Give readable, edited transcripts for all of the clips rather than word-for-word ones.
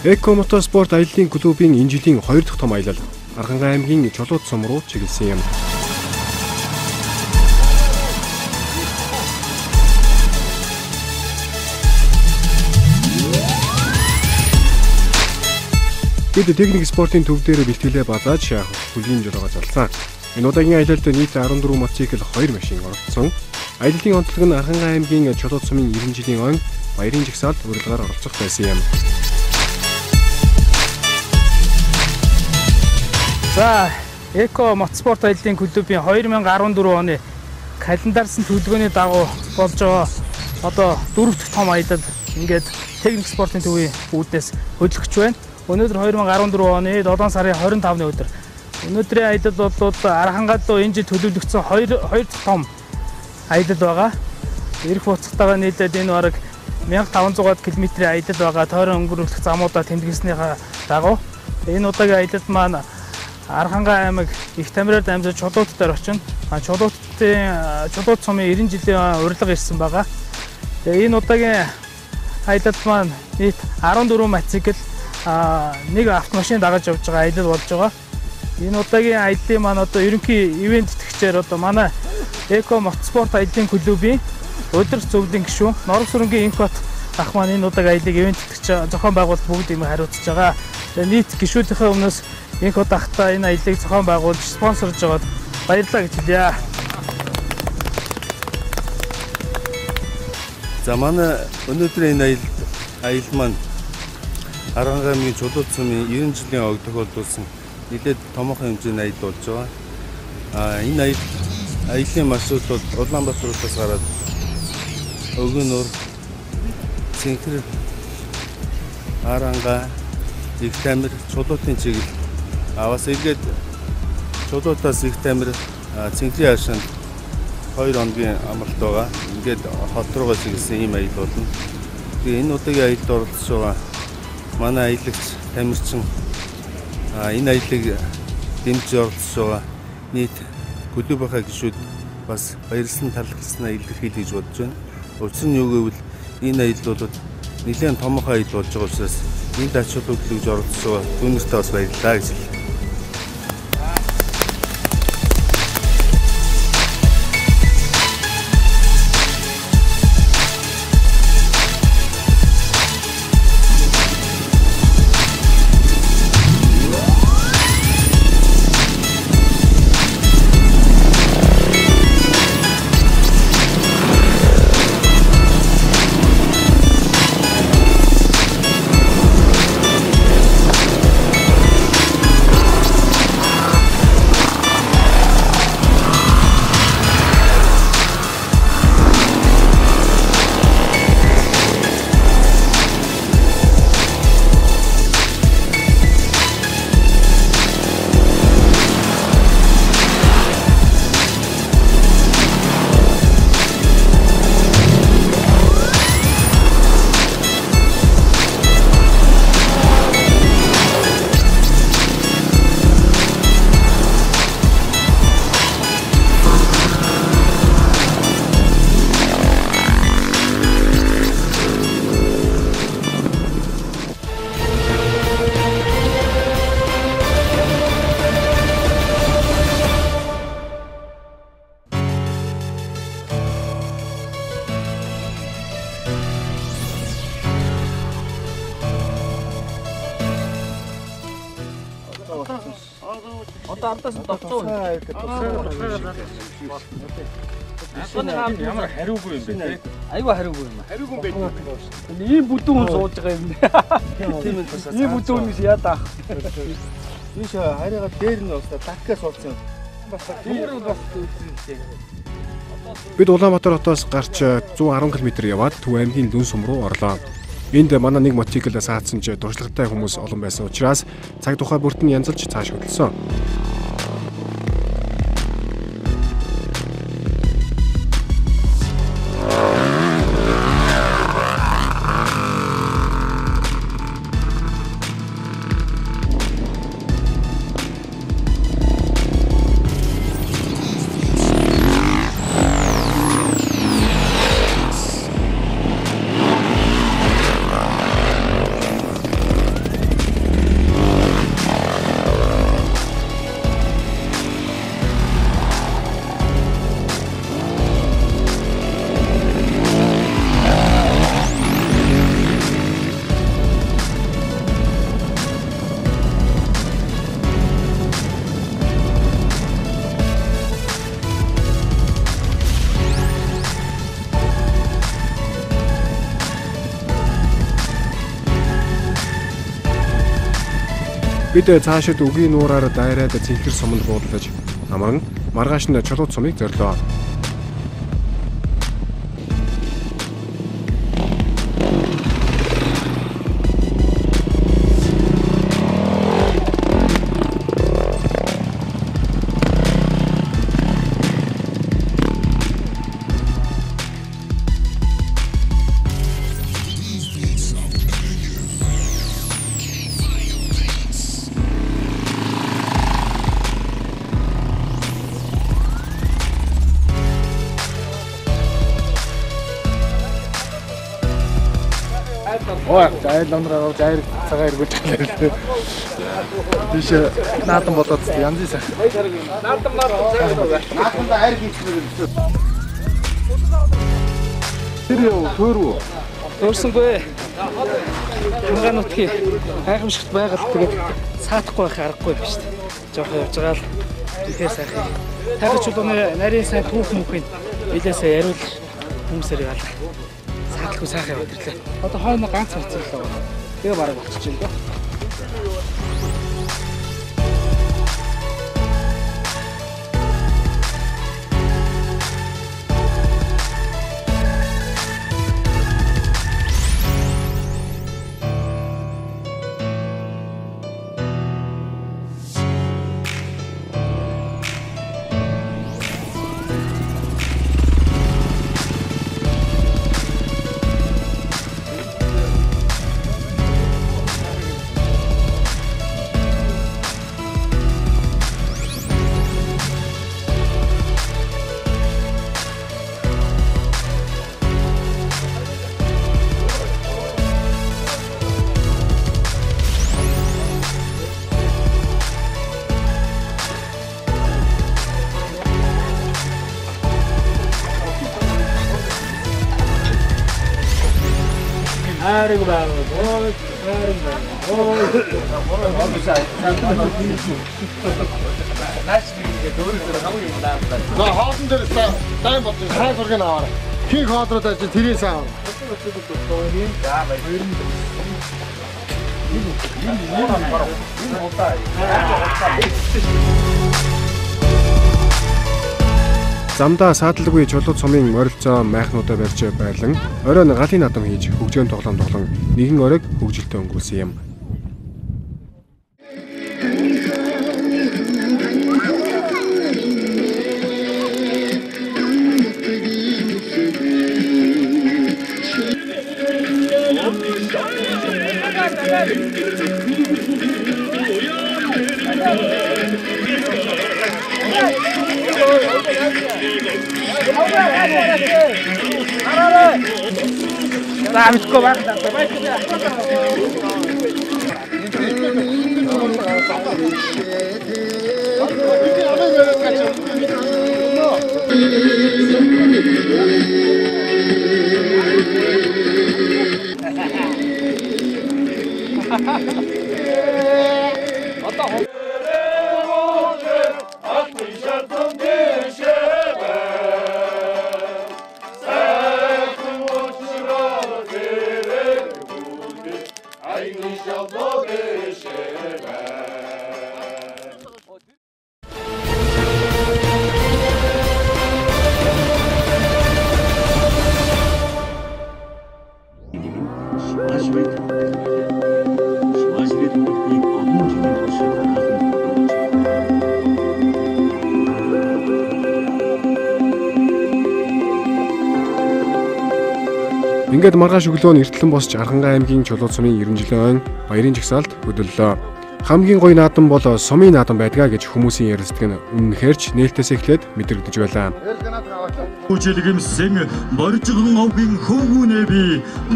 Эко мотоспорт аяллын клубын энэ жилийн 2 дахь том аялал Архангай аймгийн Чулууд сум руу чиглэсэн юм. Бид техник спортын төв дээр бэлтгэлээ базааж хөлийн жолоогоо залсан. Энэ удаагийн аялалд нийт 14 мотоцикл 2 машин оролцсон. Аяллын онцлог нь Архангай аймгийн Чулууд сумын 90 жилийн он баярын жагсаалд урилгаар оролцох байсан юм. За, Эко мотоспорт аяллын клубын 2014 оны календарсан төлөвлөгөөний дагуу болж байгаа одоо 4 дахь том аялал ингээд техник спортын төвийн үүднээс хөтлөгч байна. Өнөөдөр 2014 оны 7 сарын 25-ны өдөр. Өнөөдрийн аялал бол Архангайд руу энэ жил төлөвлөгдсөн 2 дахь том аялал байгаа. Ирэх буцалтайгаа нийлээд энэ бараг 1500 км-ийн аялал байгаа. Тойрон өнгөрүүлэх замуудаа тэмдэглэснийхаа дагуу энэ удаагийн аялал маань Архангай аймаг Их Тамираар дамжиж Чулууд дээр очино. Чулууд сумын 90 жилийн урилга ирсэн байгаа. Тэгээ энэ удаагийн аялал маань нийт 14 мотоцикл нэг автомашин дагаж явж байгаа аялал болж байгаа. Энэ удаагийн аяллаа маань одоо ерөнхий ивент тэтгэгчээр одоо манай Эко мотоспорт аяллын клубын өдөр зөвлөлийн гишүүн Норов сүрэнгийн Инкот ах маань энэ удаагийн аяллыг ивент тэтгэгч зохион байгуулалт бүгд юм хариуцж байгаа. Тэгээ нийт гишүүдийнхээ өмнөөс Инкот ахтай энэ аяллыг зохион байгуулж спонсорж байгаад баярлалаа гэж хэлье. За манай өнөөдрийн энэ аялал маань Архангай аймгийн Чулууд сумын 90 жилийн ог тохиолдуулсан нэлээд томоохон хэмжээний аялал болж байгаа. Энэ аяллын маршрут бол Улаанбаатараас гараад Өгнөр, Цэнхэр, Архангай, Их Тамир, Чулуутын чиглэл бас эргээд Чулуутаас Их Тамир, Цэнхрийн хашаанд 2 хоногийн амралт байгаа. Ингээд хот руугаа чиглэсэн ийм аялал болно. Тэгээ энэ удаагийн аялалд оролцож байгаа манай аялагч Тамирчин энэ аяллыг дэмжиж оролцож байгаа нийт клубийнхаа гишүүд бас баярлсан талархласнаа илэрхийлье гэж бодож байна. Учир нь юу гэвэл энэ аялал бол нэлээд томоохон аялал болж байгаа учраас энд ач холбогдлогч оролцож байгаа түүнэртээ бас баярлалаа гэж хэлье. Одоо ардаас товцоо. Ямар хариугүй юм бэ? Айгүй хариугүй юм. Хариугүй байх. Ийм бүдүүн хүн сууж байгаа юм. Тийм ээ тусаа. Ийм бүдүүн хүн яадаах. Ийш хариага дээр нь уусаа таккаас суулсан. Бас дээр нь бас үүссэн. Бид Улаанбаатар хотоос гарч 110 км яваад Төв аймгийн Лүн сум руу орлоо. Энд манай нэг мотоциклээ саадсан ч туршлагатай хүмүүс олон байсан учраас цаг тухай бүрт нь янзалж цааш хөдөлсөн. Бид цаашид үгийн нуураар дайраад цэнхэр суманд буудалж амран маргааш нь Чулууд сумыг зорлоо. Айл намраа зайр цагаар иргүүлж байгаа. Тийш наатан бодоод янз ийсэн. Наатанда хайр хийчихвэл. Тэр юу төөрөө? Төөрсөнгүй. Хангаан нутгийн гайхамшигт байгаль тэгээд саатахгүй байх аргагүй биш үү? Жохон явж байгаа л тэгэхээр сайхан. Тагч чулууны нарийн сайн түүх мөнхийн илээсээ яриул хүмүүсээр яалаа. Саатлгүй сайхан яваад ирлээ. Одоо хойно ганц хэцүүлээ байгаа. Тэгээ бараг болчих юм даа. Хаалт дээр тайм бодсон. Хай зургийг аваарай. Хин хоолроод ажил тэрээс аав. Замдаа сааталгүй Чулууд сумын морилцоо майхнуудаа барьж байлан оройн галын наадам хийж хөгжөөн тоглоом нэгэн оройг хөгжилтэй өнгөрүүлсэн юм. Ингээд маргааш өглөө нь эртлэн босч Архангай аймгийн Чулууд сумын 90 жилийн ойн баярын жагсаалд хөдөллөө. Хамгийн гоё наадам бол сумын наадам байдгаа гэж хүмүүсийн ярилцдаг нь үнэнхэрч нээлтээс эхлээд мэдрэгдэж байлаа. Хүчилгэмсэн боржгон овгийн хөвгүнээ би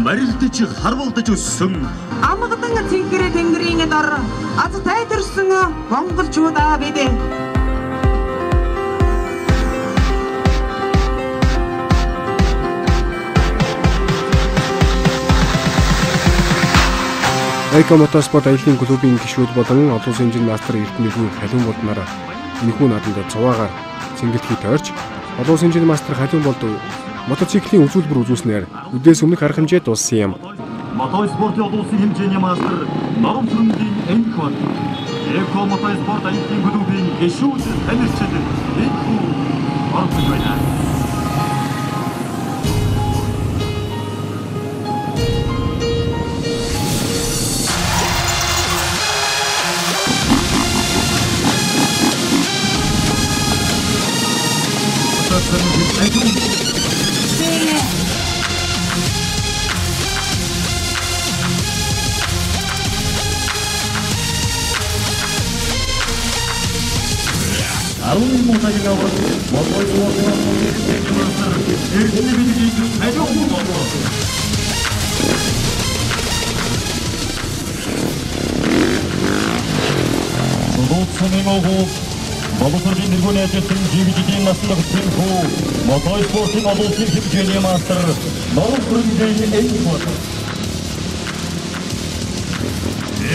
барилдаж харвалдаж өссөн. Амгадан цэнхэрэ тэнгэрийн дор аз тайтарсан монголчуудаа бид. Эко мотоспорт аяллаа клубын гишүүд болон олон улсын хэмжээний мастер Эрдэнэгийн халиун болдноор энэхүү наадамд цуваагаар цэнгэлтгий тойрч олон улсын хэмжээний мастер халиун болд мотоциклийн үзүүлбэр үзүүлснээр үдээс өмнөх арга хэмжээ дууссан юм. Мотоспортын олон улсын хэмжээний мастер Норомсрын энх бод Эко мотоспорт аяллаа клубын гишүүд танилцал энэхүү оролцож байна. Арун мотогийн аврал Боловсролын нэргүүний ажилтан GVG-ийн наслах тэмхүү мотоспортын олон улсын хэмжээний мастер Норов Брүндийн Эйхмот.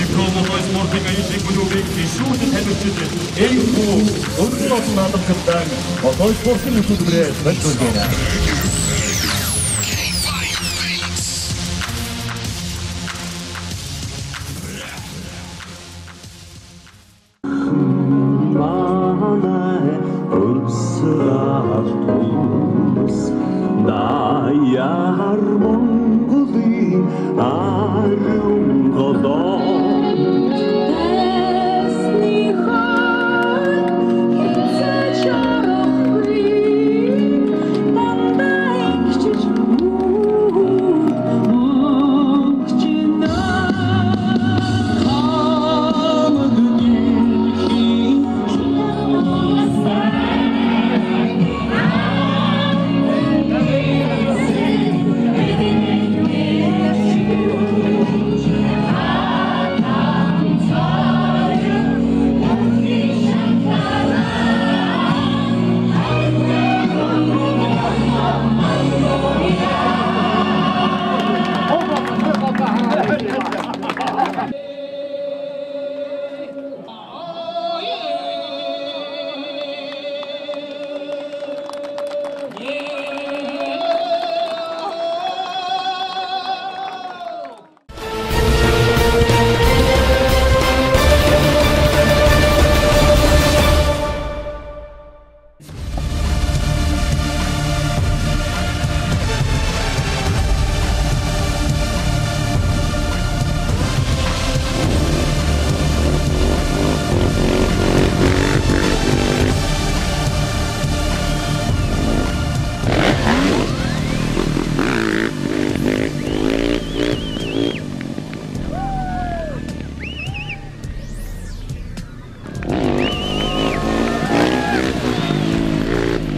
Эко мотоспортын аяллаа клубын гишүүд танилцж Эйхмүү өндөр наадамтай мотоспортын хөтөлбөрөөр солилцож байна.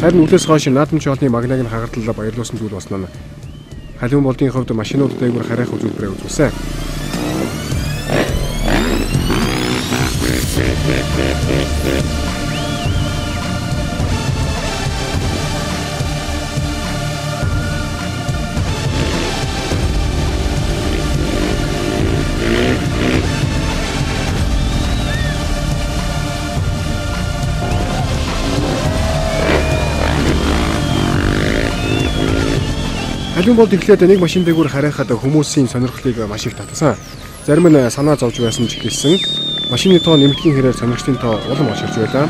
Харин үдээс хойш наадамч олны магнаг нь хагардлаа баярлуулсан зүйл болсон нь халуун болдын хувьд машинууд дээгүүр харайх үзүүлбэрээ үзүүлсэн. Халуун болд эхлээд нэг машин дээгүүр харайхад хүмүүсийн сонирхлыг маш их татсан. Зарим нь санаа зовж байсан ч гэлсэн машины тоо нэмэгдгийн хэрээр сонирхтын тоо улам олширч байлаа.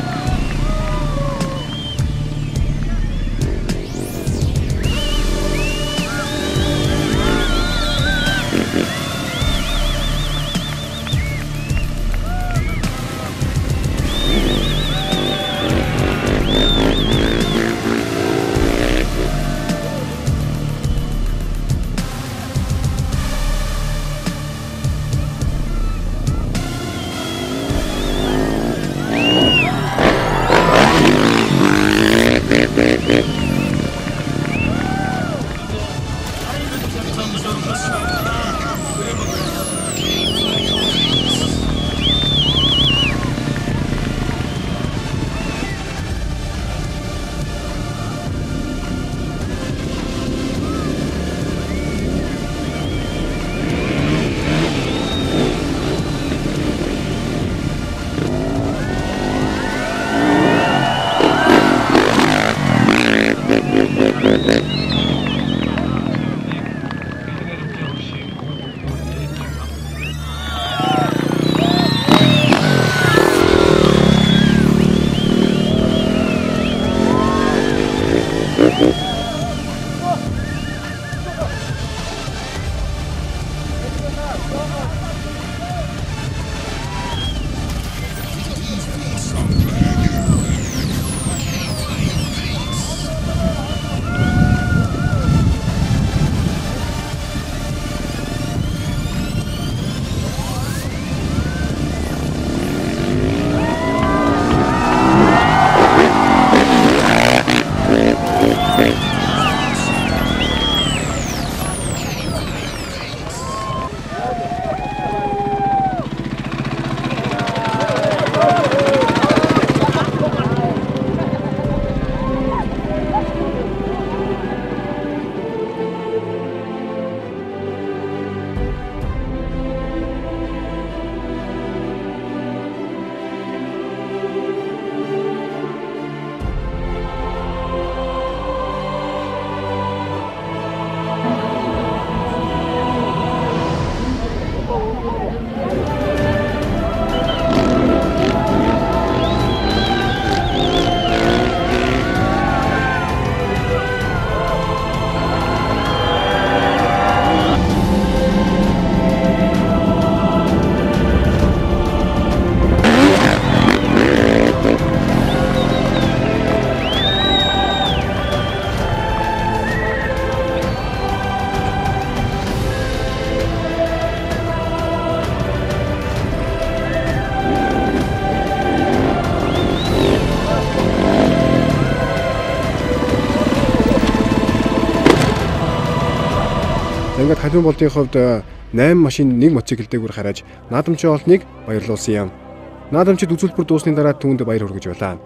Ингээд халуун болтын хувьд 8 машин нэг мотоцикл дээгүүр хараад наадамчин олныг баярлуулсан юм. Наадамчид үзүүлбэр дуусны дараа түүнд баяр хүргэж байлаа.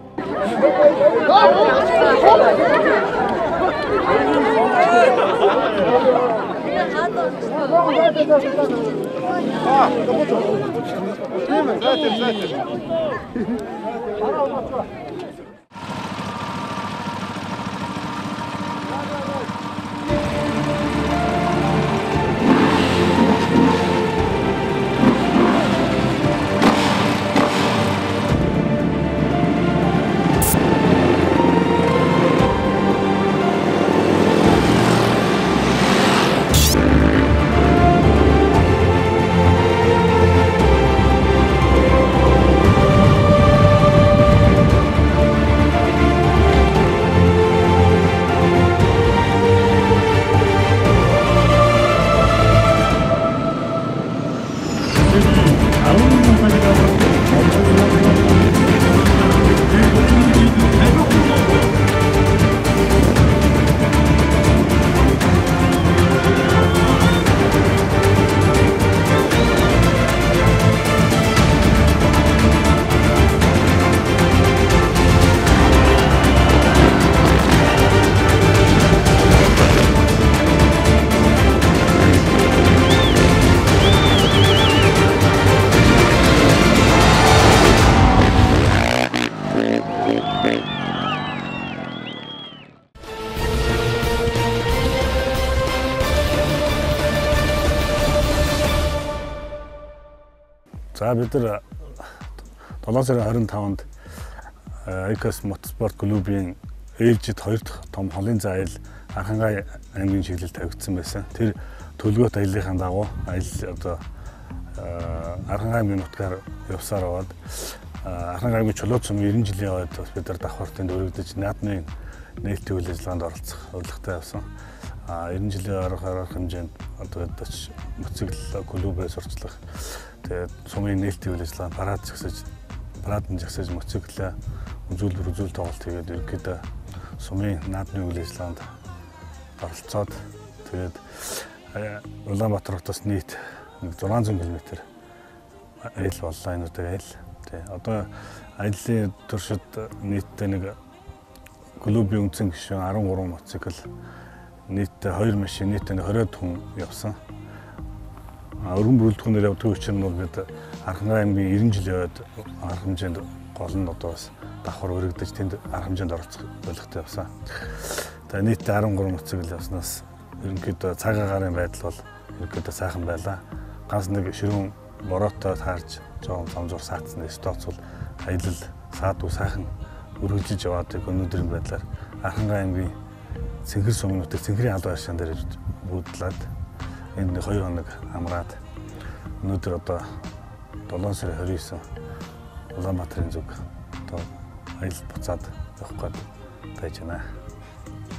За бид нар 7 сарын 25-нд Icos Motorsport клубын ээлжид 2 дахь том холын заа аялал Архангай аймгийн чиглэлд тавигдсан байсан. Тэр төлөвлөгөөт аяллахын дагуу аялал одоо Архангай аймгийн нутгаар явсаар аваад Архангай аймгийн чулуу цомын 90 жилийн ойд бас бид нар давхартанд өргөдөж наадмын нээлтийн үйл ажиллагаанд оролцох урилгатай явсан. 90 жилийн арга хэмжээнд одоо мотоцикл клубээ сурчлах тэгээд сумын нээлтийн үйл ажиллагаанд парадын зогсож мотоциклээ үзүүл тоглолт хийгээд ерөнхийдөө сумын наадмын үйл ажиллагаанд оролцоод тэгээд Улаанбаатар хотоос нийт 600 км аялал боллоо энэ удаа аялал. Тэгээд одоо аяллаа туршид нийтдээ нэг клубын үндсэн гишүүн 13 мотоцикл нийтдээ 2 машин нийтдээ 20 хүн явсан. Өргөн бүрэлдэхүүнээр явдаг учраас нь бид Архангай аймгийн 90 жилийн ойд арга хэмжээнд гол нь одоо бас давхар өргөдөж тэнд арга хэмжээнд оролцох болгохтой явсан. Тэгээд нийтдээ 13 мотоцикл явснаас ерөнхийдөө цаг агаарын байдал бол ерөнхийдөө сайхан байлаа. Ганц нэг ширүүн бороотой таарж жоон замжуур саацсан стац бол аялал саадгүй сайхан өргөжиж яваад өнөөдрийн байдлаар Архангай аймгийн Цэнхэр сумын нутаг Цэнхрийн албан аршаан дээр буудлаад энэ 2 хоног амраад өнөөдөр одоо 7 сарын 29 Улаанбаатарын зүг одоо аялал буцаад явах гээд байж байна.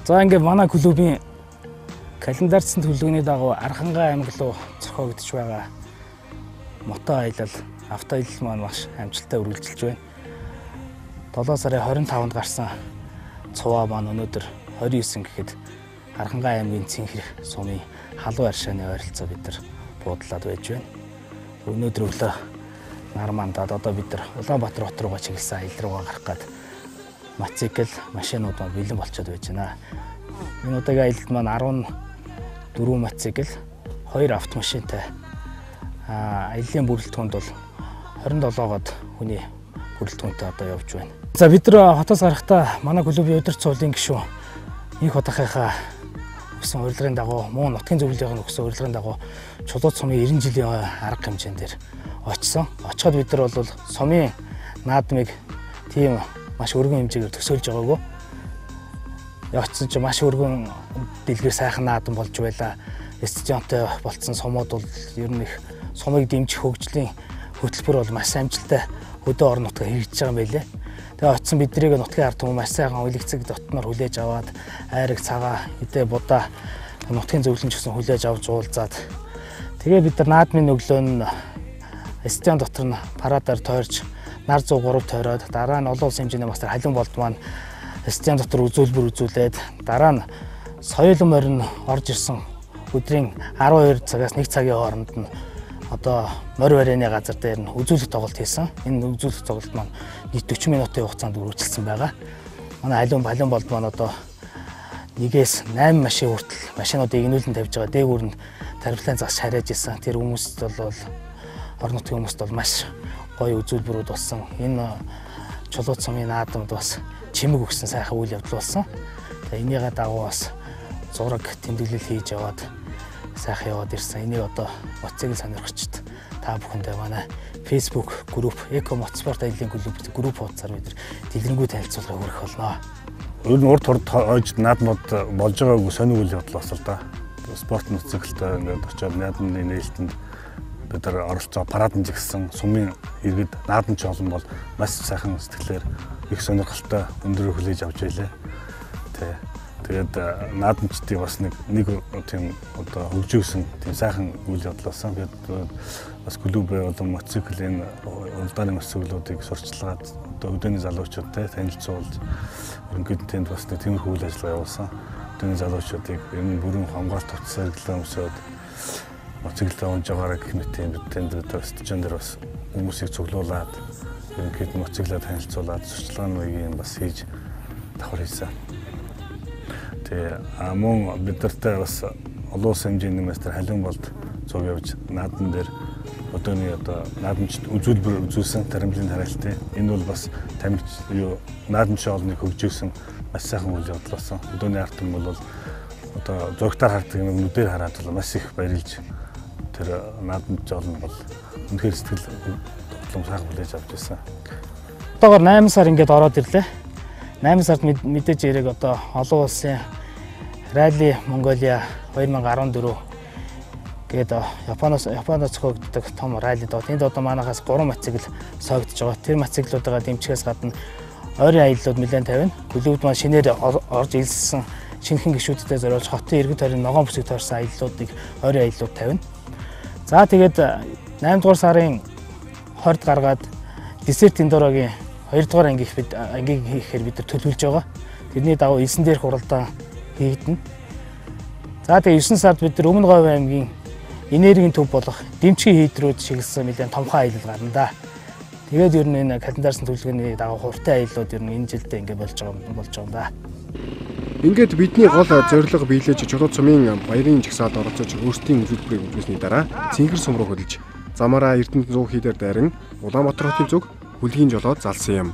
За ингээд манай клубын календарьсан төлөвлөгөөний дагуу Архангай аймаг руу зохиогдож байгаа мото аялал, авто аялал маань маш амжилттай үргэлжилж байна. 7 сарын 25-нд гарсан цуваа маань өнөөдөр 29 гэхэд Архангай аймгийн Цэнхэр сумын халуун аршааны ойролцоо бид нар буудлаад байж байна. Өнөөдөр өглөө нар мандаад одоо бид нар Улаанбаатар хот руугаа чиглэсэн аялал руугаа гарах гээд мотоцикл, машинууд маань бэлэн болчиход байж байна. Энэ удаагийн аялалд маань 14 мотоцикл, 2 автомашинтай аяллаа бүрэлдэхүүнд бол 27-оод хүний бүрэлдэхүүнтэй одоо явж байна. За бид нар хотоос гарахдаа манай клубын удирдах цувралын гишүүн их хотынхаа өгсөн урилгын дагуу муу нутгийн зөвлөлийн өгсөн урилгын дагуу чулууц сумын 90 жилийн арга хэмжээнд дээр очсон. Очиход бид нар бол сумын наадмыг тийм маш өргөн хэмжээгээр төсөөлж байгаагүй. Очсон ч маш өргөн дэлгэр сайхан наадам болж байлаа. Стадионтой болцсон сумууд бол ер нь их сумыг дэмжих хөгжлийн хөтөлбөр бол маш амжилттай хөдөө орон нутгаар хэрэгжиж байгаа юм байлээ. Тэгээ очсон биднийг нутгийн ард түмэн маш сайхан үлэгцэг дотноор хүлээж аваад айраг цагаа эдээ будаа нутгийн зөвлөмж гэсэн хүлээж авч уулзаад тэгээ бид нар наадмын өглөө нь стадион дотор нь парадаар тойрч нар 103 тойроод дараа нь олон улсын хэмжээний мастер халиун болд маань стадион дотор үзүүлбэр үзүүлээд дараа нь соёлын морин орж ирсэн өдрийн 12 цагаас 1 цагийн хооронд нь одоо морь барины газар дээр нь үзүүлэлт тоглолт хийсэн. Энэ үзүүлэлт тоглолт маань нийт 40 минутын хугацаанд үргэлжилсэн байгаа. Манай балиун болд маань одоо 1-8 машин хүртэл машинуудыг игнүүлэн тавьж байгаа. Дээгүүр нь тарифлын загас шарьж исэн. Тэр хүмүүст бол орон нутгийн хүмүүст бол маш гоё үзүүлбэрүүд болсон. Энэ чулуу цомын наадамд бас чимэг өгсөн сайхан үйл явдал болсон. Тэгээ энийгээ дагуу бас зураг тэмдэглэл хийж яваад сайхан яваад ирсэн. Энийг одоо моцыг сонирхчд та бүхэндээ манай Facebook групп Эко мотоспорт аяллаа групп хуудасаар бид дэлгэрэнгүй танилцуулга хүргэх болно. Өөр нь урд хурд хойж наадмууд болж байгаагүй сонир үйл явдал бас л да. Спорт моциклтай ингээд очиод наадмын нээлтэнд бид нар оролцоо парадын жигсэн сумын иргэд наадамч олон бол маш сайхан сэтгэлээр их сонирхолтой өндөр хүлээж авч байлаа. Тэгээд наадамчдыг бас нэг тийм одоо хөгжүүлсэн тийм сайхан үйл явдал болсон. Тэгээд бас клуб болон моциклийн улдааны моциклуудыг сурчлагаад одоо өдөөний залуучуудтай танилцуулж ерөнхийдөө тэнд бас нэг тиймэрхүү үйл ажиллагаа явуулсан. Өдөөний залуучуудыг ер нь бүрэн хамгаалалт төвчсээр өсөөд моциклтай унж байгаараа гэх мэт тийм тэнд стадион дээр бас хүмүүсийг цуглуулад ерөнхийдөө моциклаа танилцуулаад сурчлагын маягийн бас хийж давхар хийсэн. Тэгээ мөн бид нартай бас олон улсын хэмжээний мастер халиун болд цуг явж наадан дээр өдөөний одоо наадамчд үзүүлбэр үзүүлсэн тарамжийн тариалтын энэ бол бас тамирч наадамч олныг хөгжүүлсэн маш сайхан үйл явдал болсон. Өдөөний арт юм бол одоо зургатаар хардаг нэг нүдээр хараад бол маш их баярлж тэр наадамч олно бол үнэхээр сэтгэл хөдлөм сайхан хүлээж авч ирсэн. Одоогоор 8 сар ингээд ороод ирлээ. 8 сард мэдээж яриг одоо олон улсын Ралли Монголиа 2014 гээд Японоос зохиогддог том ралли доо. Энд одоо манайхаас 3 мотоцикл соогдож байгаа. Тэр мотоциклуудаа дэмжихээс гадна ойрын аяллууд нэлээд тавина. Клубд маань шинээр орж илссэн шинэхэн гишүүдтэй зориулж хотын иргэн тойрны ногоон бүсэг тойрсон аяллуудыг ойрын аяллууд тавина. За тэгээд 8 дугаар сарын 20-д гаргаад десерт Эндорогийн 2 дугаар ангиг хийхээр бид нар төлөвлөж байгаа. Тэрний дагуу 9 дээрх уралдаан хийгдэнэ. За тэгээ 9 сард бид нар Өмнө Говь аймгийн энергийн төв болох Дэмчгийн хийдрүүд чиглэсэн нэлээд томхон аялал гарна да. Тэгээд ер нь энэ календарсан төлөвлөгөөний дагуу хурдан аяллууд ер нь энэ жилдээ ингэ болж байгаа юм да. Ингээд бидний гол зорилго биелэж чулуу цомын баярын жагсаалд оролцож өөрсдийн үзүүлбэрийг үзүүлсний дараа Цэнгэр сум руу хөдөлж замаараа Эрдэнэт 100 хийдээр дайран Улаанбаатар хотын зүг Хүлгийн жолоод залсан юм.